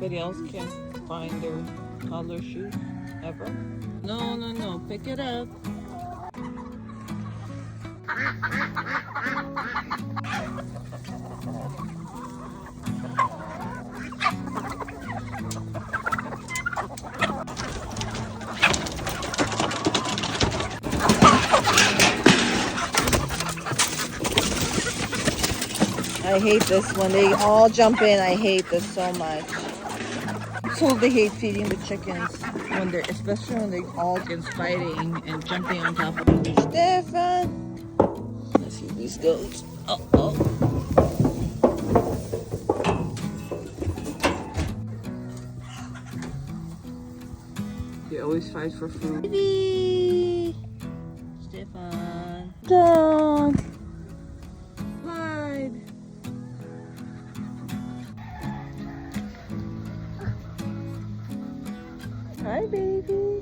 anybody else can find their toddler shoes ever. No, no, no. Pick it up. I hate this when they all jump in. I hate this so much. So they hate feeding the chickens when they're, especially when they all get fighting and jumping on top of them. Stefan, let's see these goats. Oh, oh. They always fight for food. Baby, Stefan, don't hide. Hi, baby.